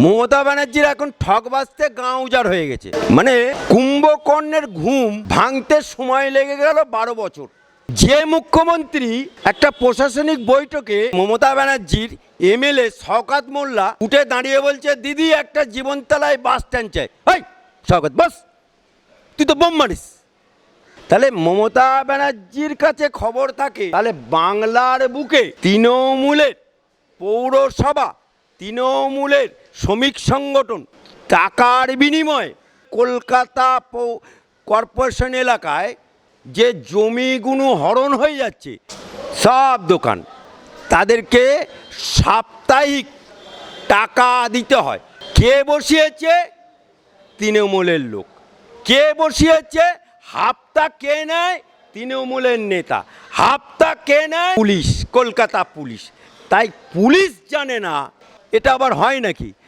মমতা ব্যানার্জির এখন ঠক বাজতে গাঁ উজাড় হয়ে গেছে। মানে কুম্ভকর্ণের ঘুম ভাঙতে সময় লেগে গেল 12 বছর। যে মুখ্যমন্ত্রী একটা প্রশাসনিক বৈঠকে মমতা ব্যানার্জির এমএলএ শওকত মোল্লা উঠে দাঁড়িয়ে বলছে, দিদি একটা জীবনতলায় বাস স্ট্যান্ড চাই। এই শওকত, বাস, তুই তো বোম মারিস। তাহলে মমতা ব্যানার্জির কাছে খবর থাকে, তাহলে বাংলার বুকে তৃণমূলের পৌরসভা, তৃণমূলের শ্রমিক সংগঠন টাকার বিনিময়ে কলকাতা কর্পোরেশন এলাকায় যে জমিগুলো হরণ হয়ে যাচ্ছে, সব দোকান তাদেরকে সাপ্তাহিক টাকা দিতে হয়। কে বসিয়েছে? তৃণমূলের লোক। কে বসিয়েছে? হাফতা কে নেয়? তৃণমূলের নেতা। হাফতা কে নেয়? Police, Kolkata police. তাই পুলিশ জানে না এটা আবার হয় নাকি।